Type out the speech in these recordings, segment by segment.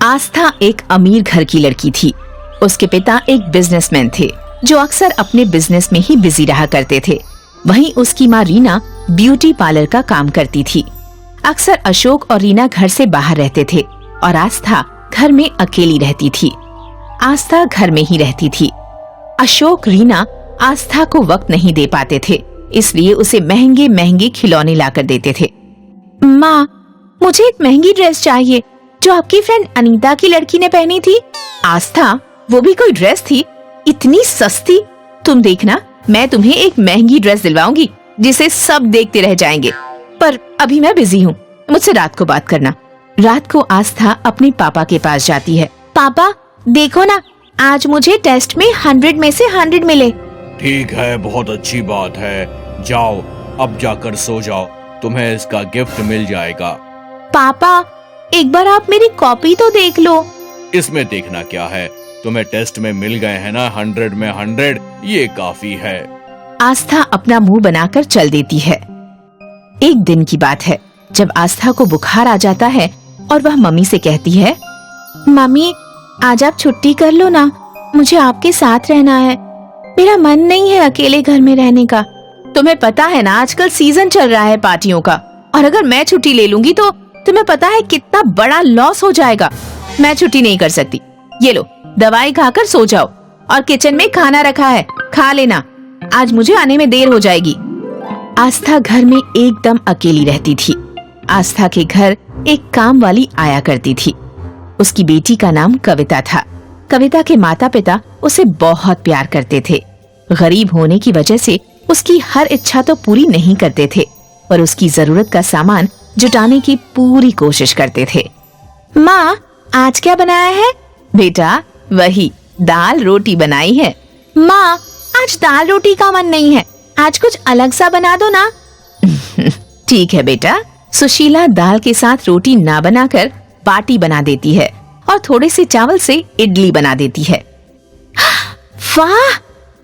आस्था एक अमीर घर की लड़की थी। उसके पिता एक बिजनेसमैन थे जो अक्सर अपने बिजनेस में ही बिजी रहा करते थे। वहीं उसकी माँ रीना ब्यूटी पार्लर का काम करती थी। अक्सर अशोक और रीना घर से बाहर रहते थे और आस्था घर में अकेली रहती थी। आस्था घर में ही रहती थी। अशोक रीना आस्था को वक्त नहीं दे पाते थे, इसलिए उसे महंगे महंगे खिलौने लाकर देते थे। माँ, मुझे एक महंगी ड्रेस चाहिए जो आपकी फ्रेंड अनीता की लड़की ने पहनी थी। आस्था, वो भी कोई ड्रेस थी? इतनी सस्ती? तुम देखना, मैं तुम्हें एक महंगी ड्रेस दिलवाऊंगी जिसे सब देखते रह जाएंगे। पर अभी मैं बिजी हूँ, मुझसे रात को बात करना। रात को आस्था अपने पापा के पास जाती है। पापा, देखो ना, आज मुझे टेस्ट में 100 में से 100 मिले। ठीक है, बहुत अच्छी बात है। जाओ, अब जाकर सो जाओ, तुम्हें इसका गिफ्ट मिल जाएगा। पापा, एक बार आप मेरी कॉपी तो देख लो। इसमें देखना क्या है, तुम्हें टेस्ट में मिल गए हैं ना 100 में 100, ये काफी है। आस्था अपना मुंह बनाकर चल देती है। एक दिन की बात है जब आस्था को बुखार आ जाता है और वह मम्मी से कहती है, मम्मी, आज आप छुट्टी कर लो ना, मुझे आपके साथ रहना है। मेरा मन नहीं है अकेले घर में रहने का। तुम्हें पता है ना, आजकल सीजन चल रहा है पार्टियों का, और अगर मैं छुट्टी ले लूंगी तो तुम्हें पता है कितना बड़ा लॉस हो जाएगा। मैं छुट्टी नहीं कर सकती। ये लो, दवाई खाकर सो जाओ, और किचन में खाना रखा है, खा लेना। आज मुझे आने में देर हो जाएगी। आस्था घर में एकदम अकेली रहती थी। आस्था के घर एक काम वाली आया करती थी। उसकी बेटी का नाम कविता था। कविता के माता पिता उसे बहुत प्यार करते थे। गरीब होने की वजह से उसकी हर इच्छा तो पूरी नहीं करते थे, पर उसकी जरूरत का सामान जुटाने की पूरी कोशिश करते थे। माँ, आज क्या बनाया है? बेटा, वही दाल रोटी बनाई है। माँ, आज दाल रोटी का मन नहीं है, आज कुछ अलग सा बना दो ना। ठीक है बेटा। सुशीला दाल के साथ रोटी ना बनाकर बाटी बना देती है और थोड़े से चावल से इडली बना देती है। वाह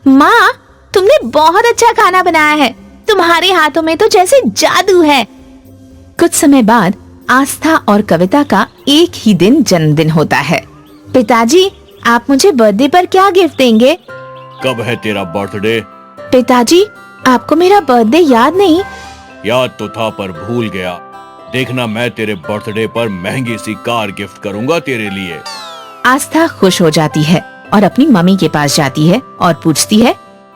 माँ, तुमने बहुत अच्छा खाना बनाया है। तुम्हारे हाथों में तो जैसे जादू है। कुछ समय बाद आस्था और कविता का एक ही दिन जन्मदिन होता है। पिताजी, आप मुझे बर्थडे पर क्या गिफ्ट देंगे? कब है तेरा बर्थडे? पिताजी, आपको मेरा बर्थडे याद नहीं? याद तो था पर भूल गया। देखना, मैं तेरे बर्थडे पर महंगी सी कार गिफ्ट करूंगा तेरे लिए। आस्था खुश हो जाती है और अपनी मम्मी के पास जाती है और पूछती है,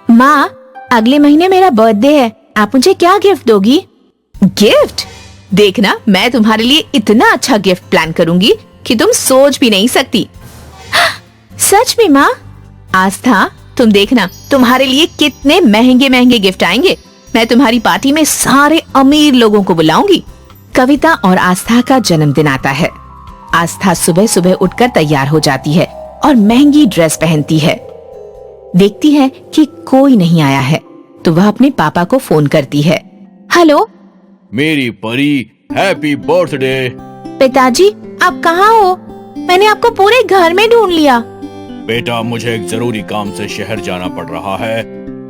माँ, अगले महीने मेरा बर्थडे है, आप मुझे क्या गिफ्ट दोगी? गिफ्ट? देखना, मैं तुम्हारे लिए इतना अच्छा गिफ्ट प्लान करूंगी कि तुम सोच भी नहीं सकती। सच में माँ? आस्था, तुम देखना, तुम्हारे लिए कितने महंगे महंगे गिफ्ट आएंगे। मैं तुम्हारी पार्टी में सारे अमीर लोगों को बुलाऊंगी। कविता और आस्था का जन्मदिन आता है। आस्था सुबह सुबह उठकर तैयार हो जाती है और महंगी ड्रेस पहनती है। देखती है कि कोई नहीं आया है, तो वह अपने पापा को फोन करती है। हेलो मेरी परी, हैप्पी बर्थडे। पिताजी, आप कहाँ हो? मैंने आपको पूरे घर में ढूंढ लिया। बेटा, मुझे एक जरूरी काम से शहर जाना पड़ रहा है।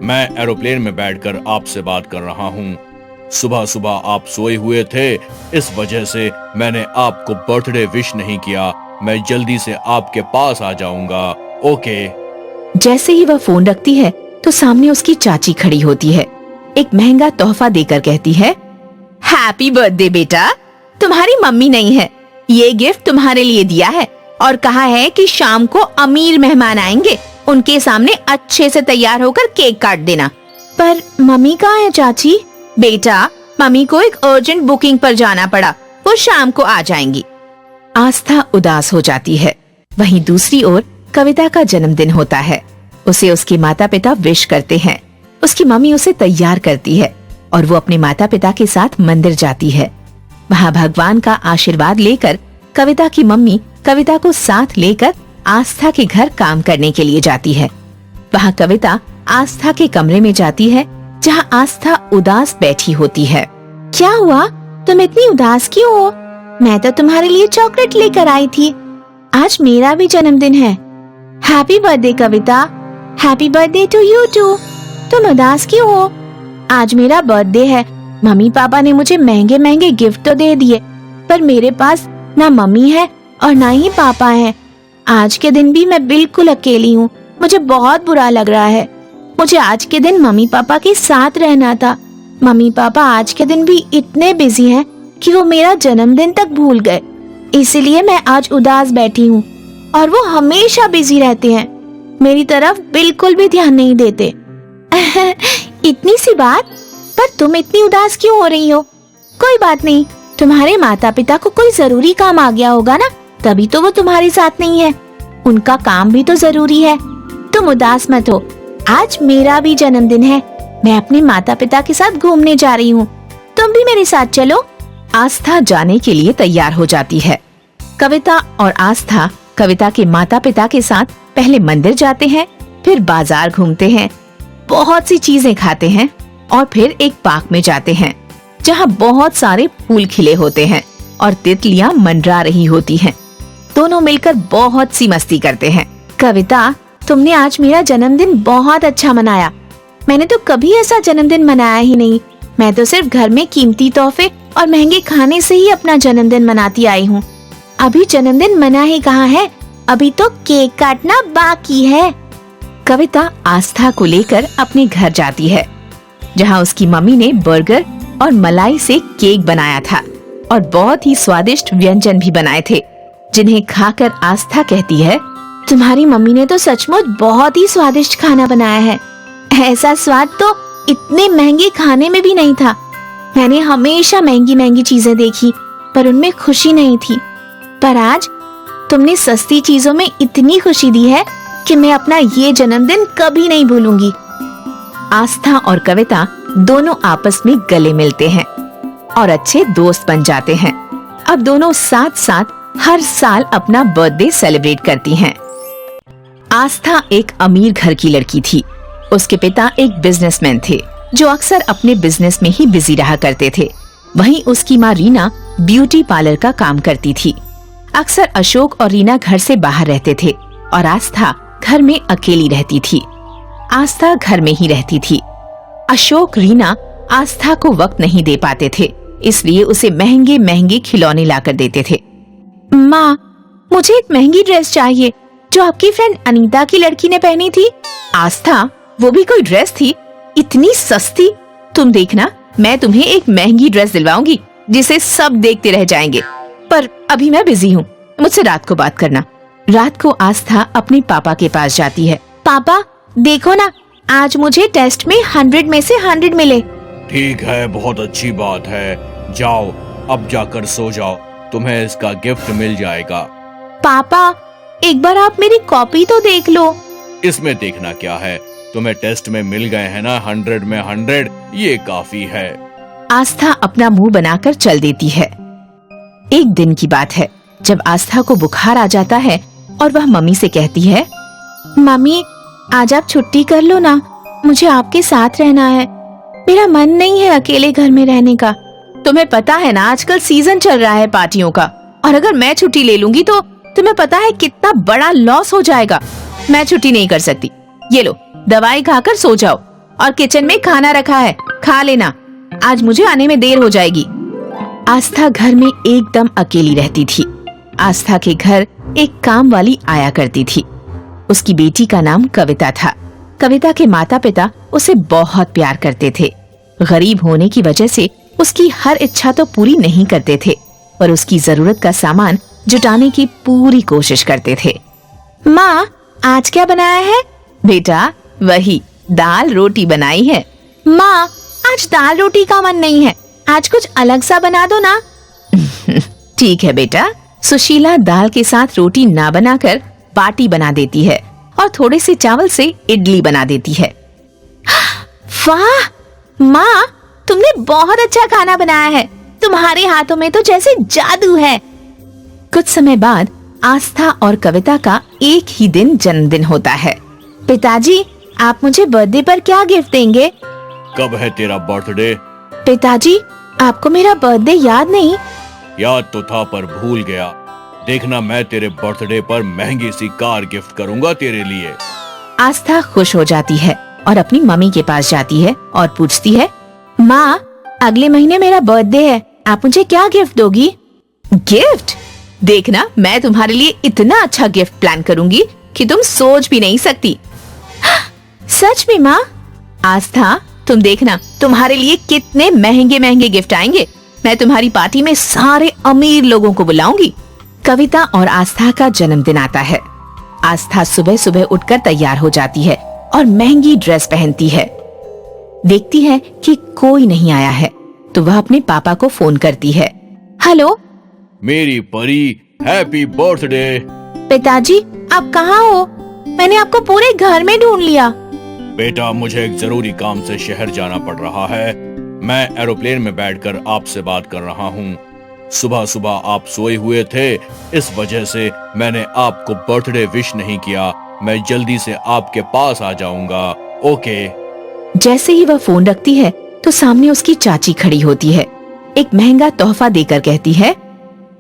मैं एरोप्लेन में बैठकर आपसे बात कर रहा हूँ। सुबह सुबह आप सोए हुए थे, इस वजह से मैंने आपको बर्थडे विश नहीं किया। मैं जल्दी से आपके पास आ जाऊंगा। ओके। जैसे ही वह फोन रखती है तो सामने उसकी चाची खड़ी होती है। एक महंगा तोहफा देकर कहती है, हैप्पी बर्थडे बेटा। तुम्हारी मम्मी नहीं है, ये गिफ्ट तुम्हारे लिए दिया है और कहा है कि शाम को अमीर मेहमान आएंगे, उनके सामने अच्छे से तैयार होकर केक काट देना। पर मम्मी कहाँ है चाची? बेटा, मम्मी को एक अर्जेंट बुकिंग पर जाना पड़ा, वो शाम को आ जाएंगी। आस्था उदास हो जाती है। वहीं दूसरी ओर कविता का जन्मदिन होता है। उसे उसके माता पिता विश करते हैं। उसकी मम्मी उसे तैयार करती है और वो अपने माता पिता के साथ मंदिर जाती है। वहाँ भगवान का आशीर्वाद लेकर कविता की मम्मी कविता को साथ लेकर आस्था के घर काम करने के लिए जाती है। वहाँ कविता आस्था के कमरे में जाती है जहाँ आस्था उदास बैठी होती है। क्या हुआ? तुम इतनी उदास क्यों हो? मैं तो तुम्हारे लिए चॉकलेट लेकर आई थी। आज मेरा भी जन्मदिन है। Happy birthday Kavita. Happy birthday to you too. तुम उदास क्यों हो? आज मेरा बर्थडे है। मम्मी पापा ने मुझे महंगे महंगे गिफ्ट तो दे दिए, पर मेरे पास ना मम्मी है और ना ही पापा हैं। आज के दिन भी मैं बिल्कुल अकेली हूँ। मुझे बहुत बुरा लग रहा है। मुझे आज के दिन मम्मी पापा के साथ रहना था। मम्मी पापा आज के दिन भी इतने बिजी हैं कि वो मेरा जन्मदिन तक भूल गए। इसीलिए मैं आज उदास बैठी हूँ और वो हमेशा बिजी रहते हैं। मेरी तरफ बिल्कुल भी ध्यान नहीं देते। इतनी सी बात, पर तुम इतनी उदास क्यों हो रही हो? कोई बात नहीं, तुम्हारे माता पिता को कोई जरूरी काम आ गया होगा ना, तभी तो वो तुम्हारे साथ नहीं है। उनका काम भी तो जरूरी है। तुम उदास मत हो, आज मेरा भी जन्मदिन है। मैं अपने माता पिता के साथ घूमने जा रही हूँ, तुम भी मेरे साथ चलो। आस्था जाने के लिए तैयार हो जाती है। कविता और आस्था कविता के माता पिता के साथ पहले मंदिर जाते हैं, फिर बाजार घूमते हैं, बहुत सी चीजें खाते हैं और फिर एक पार्क में जाते हैं जहाँ बहुत सारे फूल खिले होते हैं और तितलियां मंडरा रही होती हैं। दोनों मिलकर बहुत सी मस्ती करते हैं। कविता, तुमने आज मेरा जन्मदिन बहुत अच्छा मनाया। मैंने तो कभी ऐसा जन्मदिन मनाया ही नहीं। मैं तो सिर्फ घर में कीमती तोहफे और महंगे खाने से ही अपना जन्मदिन मनाती आई हूँ। अभी जन्मदिन मना ही कहाँ है, अभी तो केक काटना बाकी है। कविता आस्था को लेकर अपने घर जाती है, जहाँ उसकी मम्मी ने बर्गर और मलाई से केक बनाया था और बहुत ही स्वादिष्ट व्यंजन भी बनाए थे, जिन्हें खाकर आस्था कहती है, तुम्हारी मम्मी ने तो सचमुच बहुत ही स्वादिष्ट खाना बनाया है। ऐसा स्वाद तो इतने महंगे खाने में भी नहीं था। मैंने हमेशा महंगी महंगी चीजें देखी, पर उनमें खुशी नहीं थी। पर आज तुमने सस्ती चीजों में इतनी खुशी दी है कि मैं अपना ये जन्मदिन कभी नहीं भूलूंगी। आस्था और कविता दोनों आपस में गले मिलते हैं और अच्छे दोस्त बन जाते हैं। अब दोनों साथ साथ हर साल अपना बर्थडे सेलिब्रेट करती हैं। आस्था एक अमीर घर की लड़की थी। उसके पिता एक बिजनेसमैन थे जो अक्सर अपने बिजनेस में ही बिजी रहा करते थे। वहीं उसकी माँ रीना ब्यूटी पार्लर का काम करती थी। अक्सर अशोक और रीना घर से बाहर रहते थे और आस्था घर में अकेली रहती थी। आस्था घर में ही रहती थी। अशोक रीना आस्था को वक्त नहीं दे पाते थे, इसलिए उसे महंगे महंगे खिलौने लाकर देते थे। माँ, मुझे एक महंगी ड्रेस चाहिए जो आपकी फ्रेंड अनीता की लड़की ने पहनी थी। आस्था, वो भी कोई ड्रेस थी? इतनी सस्ती? तुम देखना, मैं तुम्हें एक महंगी ड्रेस दिलवाऊंगी जिसे सब देखते रह जाएंगे। पर अभी मैं बिजी हूँ, मुझसे रात को बात करना। रात को आस्था अपने पापा के पास जाती है। पापा, देखो ना, आज मुझे टेस्ट में 100 में से 100 मिले। ठीक है, बहुत अच्छी बात है। जाओ, अब जाकर सो जाओ, तुम्हें इसका गिफ्ट मिल जाएगा। पापा, एक बार आप मेरी कॉपी तो देख लो। इसमें देखना क्या है, तुम्हें टेस्ट में मिल गए हैं ना 100 में 100, ये काफी है। आस्था अपना मुंह बनाकर चल देती है। एक दिन की बात है जब आस्था को बुखार आ जाता है और वह मम्मी से कहती है, मम्मी, आज आप छुट्टी कर लो ना, मुझे आपके साथ रहना है। मेरा मन नहीं है अकेले घर में रहने का। तुम्हें पता है ना, आजकल सीजन चल रहा है पार्टियों का, और अगर मैं छुट्टी ले लूंगी तो तुम्हें पता है कितना बड़ा लॉस हो जाएगा। मैं छुट्टी नहीं कर सकती। ये लो, दवाई खाकर सो जाओ और किचन में खाना रखा है, खा लेना। आज मुझे आने में देर हो जाएगी। आस्था घर में एकदम अकेली रहती थी। आस्था के घर एक काम वाली आया करती थी। उसकी बेटी का नाम कविता था। कविता के माता पिता उसे बहुत प्यार करते थे। गरीब होने की वजह से उसकी हर इच्छा तो पूरी नहीं करते थे, पर उसकी जरूरत का सामान जुटाने की पूरी कोशिश करते थे। माँ, आज क्या बनाया है? बेटा, वही दाल रोटी बनाई है। माँ, आज दाल रोटी का मन नहीं है, आज कुछ अलग सा बना दो ना। ठीक है बेटा। सुशीला दाल के साथ रोटी ना बनाकर बाटी बना देती है और थोड़े से चावल से इडली बना देती है। वाह माँ, तुमने बहुत अच्छा खाना बनाया है। तुम्हारे हाथों में तो जैसे जादू है। कुछ समय बाद आस्था और कविता का एक ही दिन जन्मदिन होता है। पिताजी, आप मुझे बर्थडे पर क्या गिफ्ट देंगे? कब है तेरा बर्थडे? पिताजी, आपको मेरा बर्थडे याद नहीं? याद तो था पर भूल गया। देखना, मैं तेरे बर्थडे पर महंगी सी कार गिफ्ट करूंगा तेरे लिए। आस्था खुश हो जाती है और अपनी मम्मी के पास जाती है और पूछती है, माँ, अगले महीने मेरा बर्थडे है, आप मुझे क्या गिफ्ट दोगी? गिफ्ट? देखना, मैं तुम्हारे लिए इतना अच्छा गिफ्ट प्लान करूंगी कि तुम सोच भी नहीं सकती। सच में माँ? आस्था, तुम देखना, तुम्हारे लिए कितने महंगे महंगे गिफ्ट आएंगे। मैं तुम्हारी पार्टी में सारे अमीर लोगों को बुलाऊंगी। कविता और आस्था का जन्मदिन आता है। आस्था सुबह सुबह उठकर तैयार हो जाती है और महंगी ड्रेस पहनती है। देखती है कि कोई नहीं आया है, तो वह अपने पापा को फोन करती है। हेलो मेरी परी, हैप्पी बर्थडे। पिताजी, आप कहाँ हो? मैंने आपको पूरे घर में ढूंढ लिया। बेटा, मुझे एक जरूरी काम से शहर जाना पड़ रहा है। मैं एरोप्लेन में बैठकर आपसे बात कर रहा हूँ। सुबह सुबह आप सोए हुए थे, इस वजह से मैंने आपको बर्थडे विश नहीं किया। मैं जल्दी से आपके पास आ जाऊंगा। ओके। जैसे ही वह फोन रखती है तो सामने उसकी चाची खड़ी होती है। एक महंगा तोहफा देकर कहती है,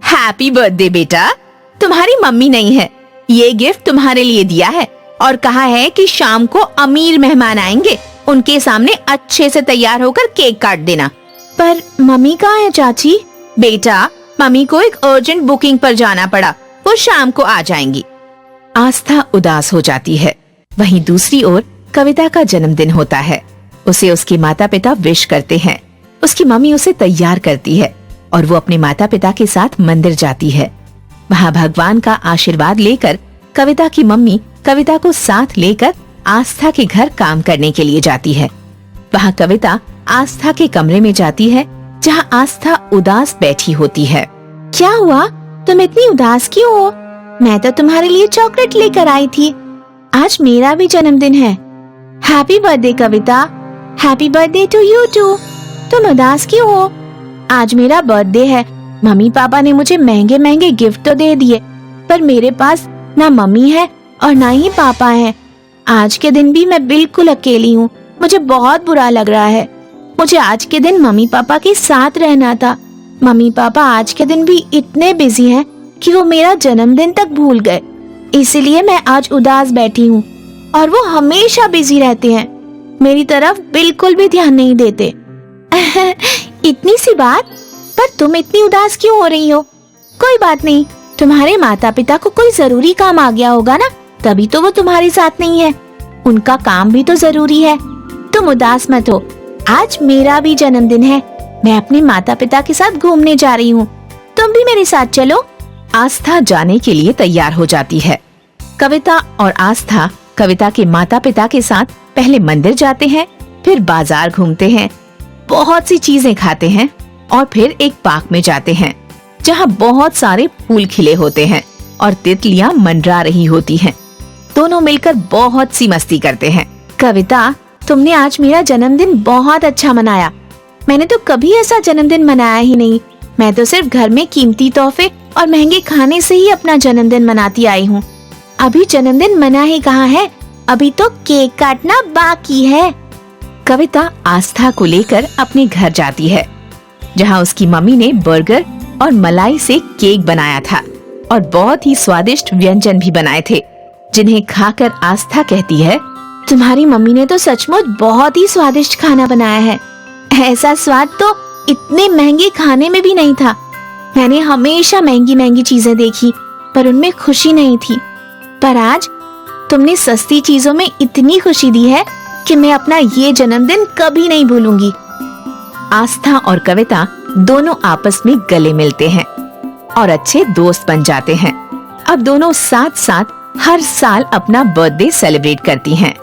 हैप्पी बर्थडे बेटा। तुम्हारी मम्मी नहीं है, ये गिफ्ट तुम्हारे लिए दिया है और कहा है कि शाम को अमीर मेहमान आएंगे, उनके सामने अच्छे से तैयार होकर केक काट देना। पर मम्मी कहाँ है चाची? बेटा, मम्मी को एक अर्जेंट बुकिंग पर जाना पड़ा, वो शाम को आ जाएंगी। आस्था उदास हो जाती है। वहीं दूसरी ओर कविता का जन्मदिन होता है। उसे उसके माता पिता विश करते हैं। उसकी मम्मी उसे तैयार करती है और वो अपने माता पिता के साथ मंदिर जाती है। वहाँ भगवान का आशीर्वाद लेकर कविता की मम्मी कविता को साथ लेकर आस्था के घर काम करने के लिए जाती है। वहाँ कविता आस्था के कमरे में जाती है जहाँ आस्था उदास बैठी होती है। क्या हुआ? तुम इतनी उदास क्यों हो? मैं तो तुम्हारे लिए चॉकलेट लेकर आई थी। आज मेरा भी जन्मदिन है। Happy birthday Kavita. Happy birthday to you too. तुम उदास क्यों हो? आज मेरा बर्थडे है। मम्मी पापा ने मुझे महंगे महंगे गिफ्ट तो दे दिए, पर मेरे पास ना मम्मी है और ना ही पापा है। आज के दिन भी मैं बिल्कुल अकेली हूँ। मुझे बहुत बुरा लग रहा है। मुझे आज के दिन मम्मी पापा के साथ रहना था। मम्मी पापा आज के दिन भी इतने बिजी हैं कि वो मेरा जन्मदिन तक भूल गए। इसीलिए मैं आज उदास बैठी हूँ और वो हमेशा बिजी रहते हैं, मेरी तरफ बिल्कुल भी ध्यान नहीं देते। इतनी सी बात, पर तुम इतनी उदास क्यों हो रही हो? कोई बात नहीं, तुम्हारे माता पिता को कोई जरूरी काम आ गया होगा ना, तभी तो वो तुम्हारे साथ नहीं है। उनका काम भी तो जरूरी है। तुम उदास मत हो। आज मेरा भी जन्मदिन है। मैं अपने माता पिता के साथ घूमने जा रही हूँ। तुम भी मेरे साथ चलो। आस्था जाने के लिए तैयार हो जाती है। कविता और आस्था कविता के माता पिता के साथ पहले मंदिर जाते हैं, फिर बाजार घूमते हैं, बहुत सी चीजें खाते हैं और फिर एक पार्क में जाते हैं जहाँ बहुत सारे फूल खिले होते हैं और तितलियां मंडरा रही होती हैं। दोनों मिलकर बहुत सी मस्ती करते हैं। कविता, तुमने आज मेरा जन्मदिन बहुत अच्छा मनाया। मैंने तो कभी ऐसा जन्मदिन मनाया ही नहीं। मैं तो सिर्फ घर में कीमती तोहफे और महंगे खाने से ही अपना जन्मदिन मनाती आई हूँ। अभी जन्मदिन मना ही कहाँ है, अभी तो केक काटना बाकी है। कविता आस्था को लेकर अपने घर जाती है जहाँ उसकी मम्मी ने बर्गर और मलाई से केक बनाया था और बहुत ही स्वादिष्ट व्यंजन भी बनाए थे, जिन्हें खाकर आस्था कहती है, तुम्हारी मम्मी ने तो सचमुच बहुत ही स्वादिष्ट खाना बनाया है। ऐसा स्वाद तो इतने महंगे खाने में भी नहीं था। मैंने हमेशा महंगी महंगी चीजें देखी, पर उनमें खुशी नहीं थी। पर आज तुमने सस्ती चीजों में इतनी खुशी दी है कि मैं अपना ये जन्मदिन कभी नहीं भूलूंगी। आस्था और कविता दोनों आपस में गले मिलते हैं और अच्छे दोस्त बन जाते हैं। अब दोनों साथ साथ हर साल अपना बर्थडे सेलिब्रेट करती हैं।